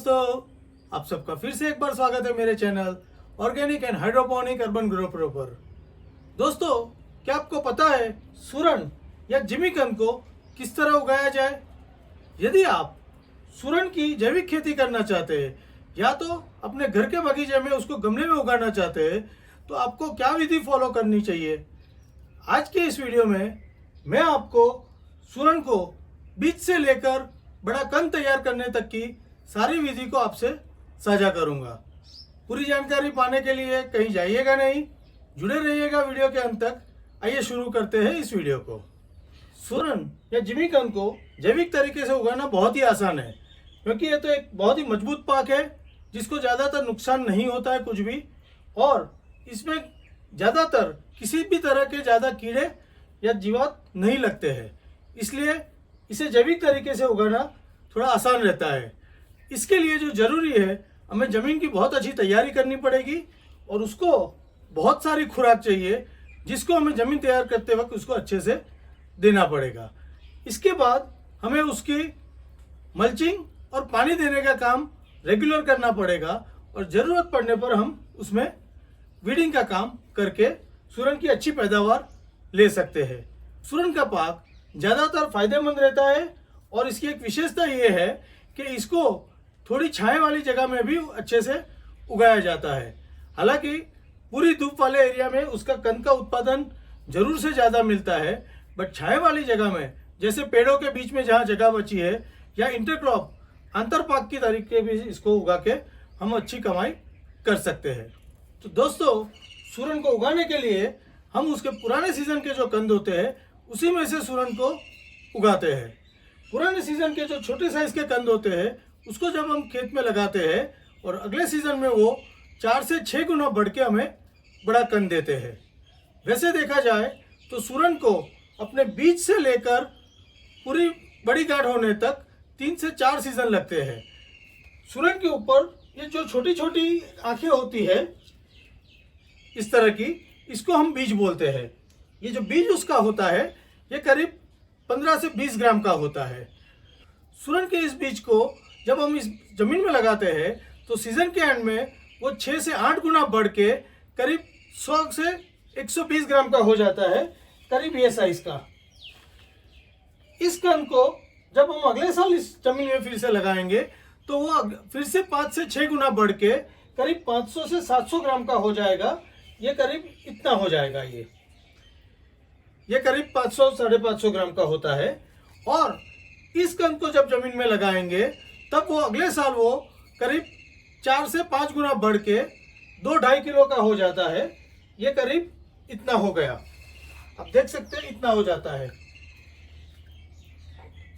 दोस्तों, आप सबका फिर से एक बार स्वागत है मेरे channel organic and hydroponic urban grow pro पर। दोस्तों, क्या आपको पता है सूरन या जिमीकंद को किस तरह उगाया जाए? यदि आप सूरन की जैविक खेती करना चाहते हैं या तो अपने घर के बगीचे में उसको गमले में उगाना चाहते हैं तो आपको क्या विधि फॉलो करनी चाहिए? आज के इस वीडियो में मैं आपको सूरन को बीज से लेकर बड़ा कंद तैयार करने तक की सारी विधि को आपसे साझा करूंगा। पूरी जानकारी पाने के लिए कहीं जाइएगा नहीं, जुड़े रहिएगा वीडियो के अंत तक। आइए शुरू करते हैं इस वीडियो को। सूरन या जिमीकंद को जैविक तरीके से उगाना बहुत ही आसान है, क्योंकि ये तो एक बहुत ही मजबूत पाक है जिसको ज़्यादातर नुकसान नहीं होता है कुछ भी, और इसमें ज़्यादातर किसी भी तरह के ज़्यादा कीड़े या जीवात नहीं लगते हैं, इसलिए इसे जैविक तरीके से उगाना थोड़ा आसान रहता है। इसके लिए जो ज़रूरी है, हमें ज़मीन की बहुत अच्छी तैयारी करनी पड़ेगी और उसको बहुत सारी खुराक चाहिए जिसको हमें ज़मीन तैयार करते वक्त उसको अच्छे से देना पड़ेगा। इसके बाद हमें उसकी मल्चिंग और पानी देने का काम रेगुलर करना पड़ेगा और ज़रूरत पड़ने पर हम उसमें वीडिंग का काम करके सूरन की अच्छी पैदावार ले सकते हैं। सूरन का पाक ज़्यादातर फायदेमंद रहता है और इसकी एक विशेषता ये है कि इसको थोड़ी छाया वाली जगह में भी अच्छे से उगाया जाता है। हालांकि पूरी धूप वाले एरिया में उसका कंद का उत्पादन जरूर से ज़्यादा मिलता है, बट छाया वाली जगह में जैसे पेड़ों के बीच में जहाँ जगह बची है या इंटरक्रॉप अंतरपाक की तरीके भी इसको उगा के हम अच्छी कमाई कर सकते हैं। तो दोस्तों, सूरन को उगाने के लिए हम उसके पुराने सीजन के जो कंद होते हैं उसी में से सूरन को उगाते हैं। पुराने सीजन के जो छोटे साइज के कंद होते हैं उसको जब हम खेत में लगाते हैं और अगले सीजन में वो 4 से 6 गुना बढ़ के हमें बड़ा कंद देते हैं। वैसे देखा जाए तो सूरन को अपने बीज से लेकर पूरी बड़ी गांठ होने तक 3 से 4 सीजन लगते हैं। सूरन के ऊपर ये जो छोटी छोटी आंखें होती है इस तरह की, इसको हम बीज बोलते हैं। ये जो बीज उसका होता है ये करीब 15 से 20 ग्राम का होता है। सूरन के इस बीज को जब हम इस जमीन में लगाते हैं तो सीजन के एंड में वो 6 से 8 गुना बढ़ के करीब 100 से 120 ग्राम का हो जाता है, करीब ये साइज का। इस कंद को जब हम अगले साल इस जमीन में फिर से लगाएंगे तो वो फिर से 5 से 6 गुना बढ़ के करीब 500 से 700 ग्राम का हो जाएगा। ये करीब इतना हो जाएगा। ये करीब 500 550 ग्राम का होता है। और इस कंद को जब जमीन में लगाएंगे तब वो अगले साल वो करीब 4 से 5 गुना बढ़ के 2-2.5 किलो का हो जाता है। ये करीब इतना हो गया, आप देख सकते हैं इतना हो जाता है।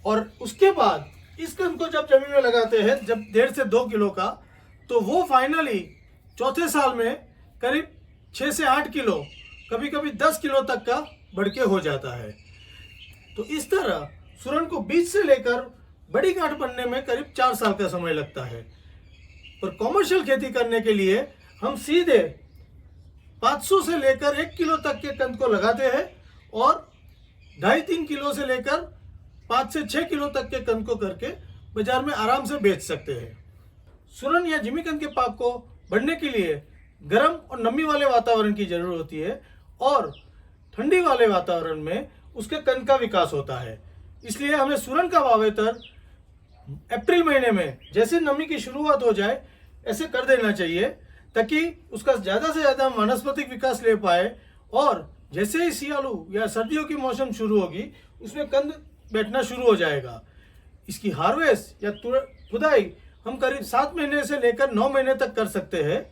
और उसके बाद इस कंद को जब जमीन में लगाते हैं जब 1.5 से 2 किलो का, तो वो फाइनली चौथे साल में करीब 6 से 8 किलो, कभी कभी 10 किलो तक का बढ़ के हो जाता है। तो इस तरह सूरन को बीज से लेकर बड़ी गांठ बनने में करीब 4 साल का समय लगता है। और कॉमर्शियल खेती करने के लिए हम सीधे 500 से लेकर 1 किलो तक के कंद को लगाते हैं और 2.5-3 किलो से लेकर 5 से 6 किलो तक के कंद को करके बाजार में आराम से बेच सकते हैं। सूरन या जिमीकंद के पाक को बढ़ने के लिए गर्म और नमी वाले वातावरण की जरूरत होती है और ठंडी वाले वातावरण में उसके कंद का विकास होता है। इसलिए हमें सूरन का वावेतर अप्रैल महीने में जैसे नमी की शुरुआत हो जाए ऐसे कर देना चाहिए, ताकि उसका ज़्यादा से ज़्यादा वानस्पतिक विकास ले पाए। और जैसे ही सियालू या सर्दियों की मौसम शुरू होगी उसमें कंद बैठना शुरू हो जाएगा। इसकी हार्वेस्ट या खुदाई हम करीब 7 महीने से लेकर 9 महीने तक कर सकते हैं।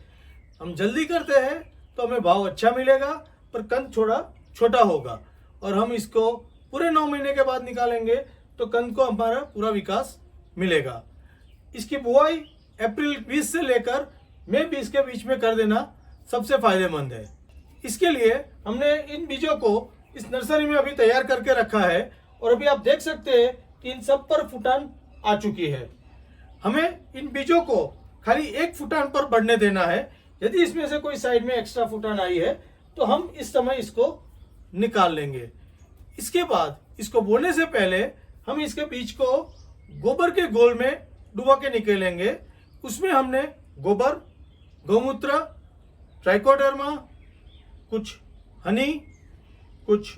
हम जल्दी करते हैं तो हमें भाव अच्छा मिलेगा, पर कंद थोड़ा छोटा होगा। और हम इसको पूरे 9 महीने के बाद निकालेंगे तो कंद को हमारा पूरा विकास मिलेगा। इसकी बुआई अप्रैल 20 से लेकर मई 20 के बीच में कर देना सबसे फायदेमंद है। इसके लिए हमने इन बीजों को इस नर्सरी में अभी तैयार करके रखा है और अभी आप देख सकते हैं कि इन सब पर फुटान आ चुकी है। हमें इन बीजों को खाली एक फुटान पर बढ़ने देना है। यदि इसमें से कोई साइड में एक्स्ट्रा फुटान आई है तो हम इस समय इसको निकाल लेंगे। इसके बाद इसको बोने से पहले हम इसके बीज को गोबर के घोल में डुबा के निकालेंगे उसमें हमने गोबर, गौमूत्र, ट्राइकोडर्मा, कुछ हनी, कुछ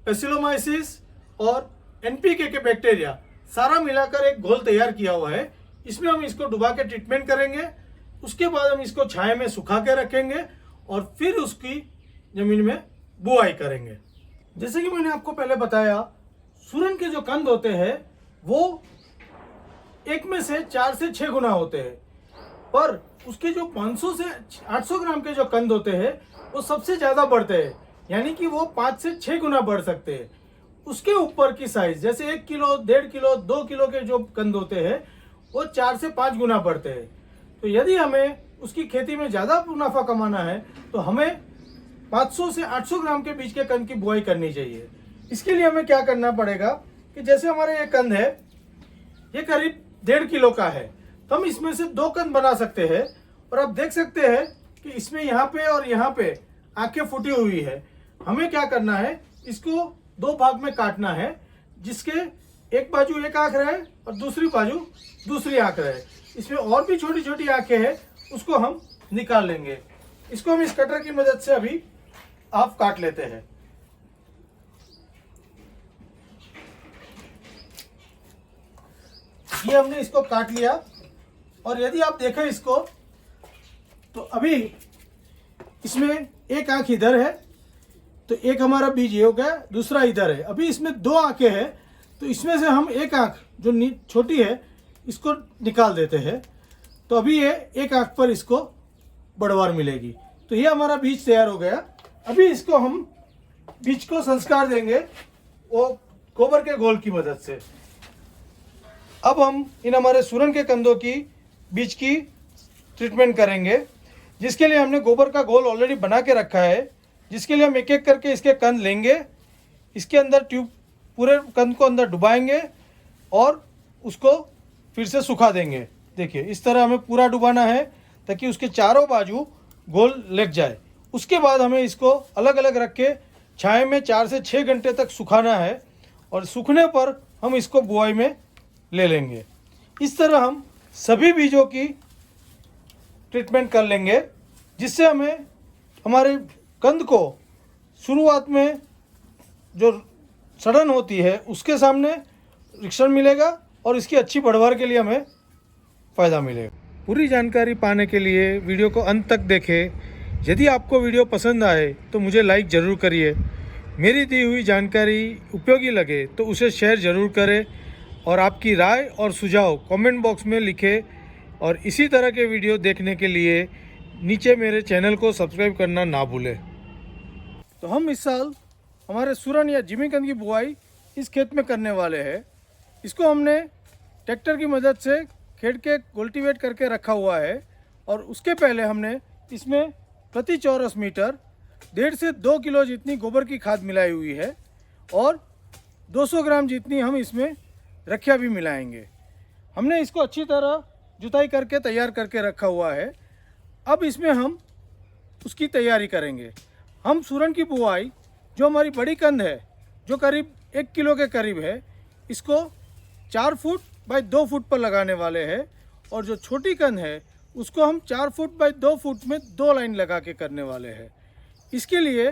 पेसिलोमाइसिस और एनपीके के बैक्टीरिया सारा मिलाकर एक घोल तैयार किया हुआ है। इसमें हम इसको डुबा के ट्रीटमेंट करेंगे। उसके बाद हम इसको छाया में सुखा के रखेंगे और फिर उसकी जमीन में बुआई करेंगे। जैसे कि मैंने आपको पहले बताया, सूरन के जो कंद होते हैं वो एक में से 4 से 6 गुना होते हैं, पर उसके जो 500 से 800 ग्राम के जो कंद होते हैं वो सबसे ज़्यादा बढ़ते हैं, यानी कि वो 5 से 6 गुना बढ़ सकते हैं। उसके ऊपर की साइज जैसे 1 किलो, 1.5 किलो, 2 किलो के जो कंद होते हैं वो 4 से 5 गुना बढ़ते हैं। तो यदि हमें उसकी खेती में ज़्यादा मुनाफा कमाना है तो हमें 500 से 800 ग्राम के बीज के कंद की बुआई करनी चाहिए। इसके लिए हमें क्या करना पड़ेगा कि जैसे हमारे ये कंद है, ये करीब 1.5 किलो का है, तो हम इसमें से 2 कंद बना सकते हैं। और आप देख सकते हैं कि इसमें यहाँ पे और यहाँ पे आंखें फूटी हुई है। हमें क्या करना है, इसको 2 भाग में काटना है, जिसके एक बाजू एक आंख रहे और दूसरी बाजू दूसरी आंख रहे। इसमें और भी छोटी छोटी आंखें हैं, उसको हम निकाल लेंगे। इसको हम इस कटर की मदद से अभी आप काट लेते हैं। ये हमने इसको काट लिया और यदि आप देखें इसको तो अभी इसमें एक आंख इधर है, तो एक हमारा बीज ये हो गया, दूसरा इधर है। अभी इसमें 2 आंखें हैं, तो इसमें से हम एक आंख जो छोटी है इसको निकाल देते हैं। तो अभी ये एक आंख पर इसको बढ़वार मिलेगी। तो ये हमारा बीज तैयार हो गया। अभी इसको हम बीज को संस्कार देंगे वो गोबर के घोल की मदद से। अब हम इन हमारे सूरन के कंदों की बीज की ट्रीटमेंट करेंगे, जिसके लिए हमने गोबर का घोल ऑलरेडी बना के रखा है, जिसके लिए हम एक एक करके इसके कंद लेंगे, इसके अंदर ट्यूब पूरे कंद को अंदर डुबाएंगे और उसको फिर से सुखा देंगे। देखिए इस तरह हमें पूरा डुबाना है ताकि उसके चारों बाजू घोल लग जाए। उसके बाद हमें इसको अलग अलग रख के छाया में 4 से 6 घंटे तक सुखाना है और सूखने पर हम इसको बुआई में ले लेंगे। इस तरह हम सभी बीजों की ट्रीटमेंट कर लेंगे, जिससे हमें हमारे कंद को शुरुआत में जो सड़न होती है उसके सामने रक्षण मिलेगा और इसकी अच्छी बढ़वार के लिए हमें फ़ायदा मिलेगा। पूरी जानकारी पाने के लिए वीडियो को अंत तक देखें। यदि आपको वीडियो पसंद आए तो मुझे लाइक ज़रूर करिए। मेरी दी हुई जानकारी उपयोगी लगे तो उसे शेयर ज़रूर करें और आपकी राय और सुझाव कमेंट बॉक्स में लिखें। और इसी तरह के वीडियो देखने के लिए नीचे मेरे चैनल को सब्सक्राइब करना ना भूलें। तो हम इस साल हमारे सूरन या जिमीकंद की बुआई इस खेत में करने वाले हैं। इसको हमने ट्रैक्टर की मदद से खेत के कल्टीवेट करके रखा हुआ है और उसके पहले हमने इसमें प्रति चौरस मीटर 1.5 से 2 किलो जितनी गोबर की खाद मिलाई हुई है और 200 ग्राम जितनी हम इसमें रखिया भी मिलाएंगे। हमने इसको अच्छी तरह जुताई करके तैयार करके रखा हुआ है। अब इसमें हम उसकी तैयारी करेंगे। हम सूरन की बुआई जो हमारी बड़ी कंद है, जो करीब 1 किलो के करीब है, इसको 4 फुट बाई 2 फुट पर लगाने वाले हैं और जो छोटी कंद है उसको हम 4 फुट बाई 2 फुट में 2 लाइन लगा के करने वाले हैं। इसके लिए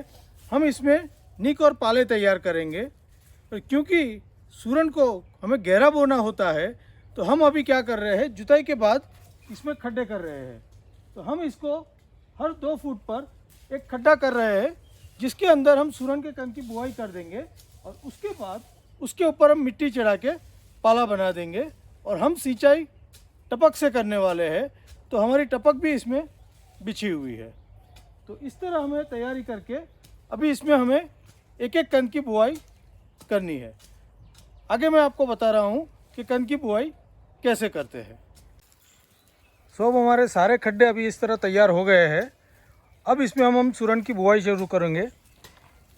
हम इसमें निक और पाले तैयार करेंगे। और क्योंकि सूरन को हमें गहरा बोना होता है तो हम अभी क्या कर रहे हैं, जुताई के बाद इसमें खड्डे कर रहे हैं। तो हम इसको हर 2 फुट पर एक खड्डा कर रहे हैं, जिसके अंदर हम सूरन के कंद की बुआई कर देंगे और उसके बाद उसके ऊपर हम मिट्टी चढ़ा के पाला बना देंगे। और हम सिंचाई टपक से करने वाले हैं, तो हमारी टपक भी इसमें बिछी हुई है। तो इस तरह हमें तैयारी करके अभी इसमें हमें एक एक कंद की बुआई करनी है। आगे मैं आपको बता रहा हूँ कि कंद की बुआई कैसे करते हैं। अब हमारे सारे खड्डे अभी इस तरह तैयार हो गए हैं। अब इसमें हम सूरन की बुआई शुरू करेंगे।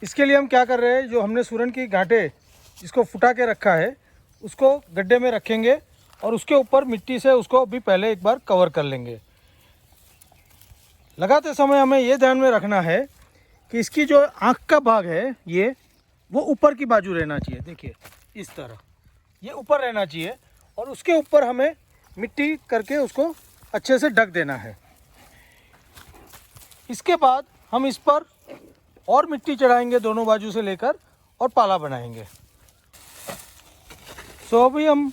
इसके लिए हम क्या कर रहे हैं, जो हमने सूरन की गांठें इसको फुटा के रखा है उसको गड्ढे में रखेंगे और उसके ऊपर मिट्टी से उसको अभी पहले एक बार कवर कर लेंगे। लगाते समय हमें ये ध्यान में रखना है कि इसकी जो आँख का भाग है ये वो ऊपर की बाजू रहना चाहिए। देखिए इस तरह ये ऊपर रहना चाहिए और उसके ऊपर हमें मिट्टी करके उसको अच्छे से ढक देना है। इसके बाद हम इस पर और मिट्टी चढ़ाएंगे दोनों बाजू से लेकर और पाला बनाएंगे। सो अभी हम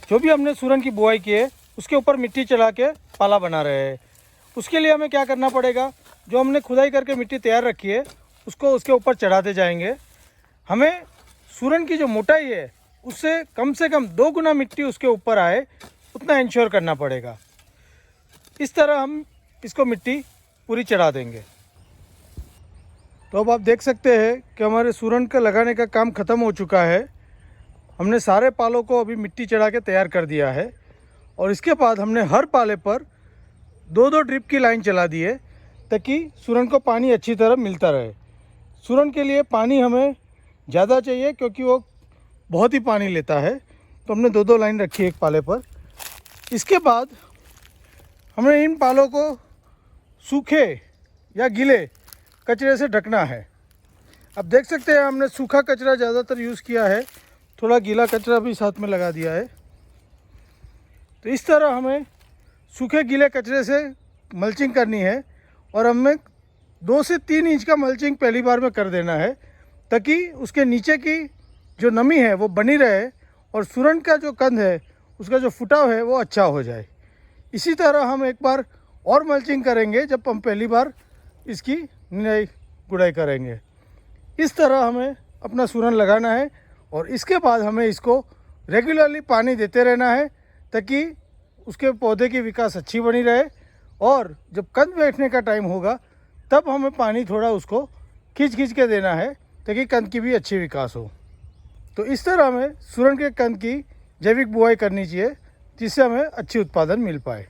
जो भी हमने सूरन की बुआई की है उसके ऊपर मिट्टी चढ़ा के पाला बना रहे हैं। उसके लिए हमें क्या करना पड़ेगा, जो हमने खुदाई करके मिट्टी तैयार रखी है उसको उसके ऊपर चढ़ाते जाएंगे। हमें सूरन की जो मोटाई है उससे कम 2 गुना मिट्टी उसके ऊपर आए उतना इंश्योर करना पड़ेगा। इस तरह हम इसको मिट्टी पूरी चढ़ा देंगे। तो अब आप देख सकते हैं कि हमारे सूरन का लगाने का काम ख़त्म हो चुका है। हमने सारे पालों को अभी मिट्टी चढ़ा के तैयार कर दिया है और इसके बाद हमने हर पाले पर 2-2 ड्रिप की लाइन चला दी है ताकि सूरन को पानी अच्छी तरह मिलता रहे। सूरन के लिए पानी हमें ज़्यादा चाहिए क्योंकि वो बहुत ही पानी लेता है, तो हमने 2-2 लाइन रखी है एक पाले पर। इसके बाद हमें इन पालों को सूखे या गीले कचरे से ढकना है। अब देख सकते हैं हमने सूखा कचरा ज़्यादातर यूज़ किया है, थोड़ा गीला कचरा भी साथ में लगा दिया है। तो इस तरह हमें सूखे गीले कचरे से मल्चिंग करनी है और हमें 2 से 3 इंच का मल्चिंग पहली बार में कर देना है ताकि उसके नीचे की जो नमी है वो बनी रहे और सूरन का जो कंद है उसका जो फुटाव है वो अच्छा हो जाए। इसी तरह हम एक बार और मल्चिंग करेंगे जब हम पहली बार इसकी निराई गुड़ाई करेंगे। इस तरह हमें अपना सूरन लगाना है और इसके बाद हमें इसको रेगुलरली पानी देते रहना है ताकि उसके पौधे की विकास अच्छी बनी रहे और जब कंद बैठने का टाइम होगा तब हमें पानी थोड़ा उसको खींच के देना है ताकि कंद की भी अच्छी विकास हो। तो इस तरह हमें सूरन के कंद की जैविक बुआई करनी चाहिए जिससे हमें अच्छी उत्पादन मिल पाए।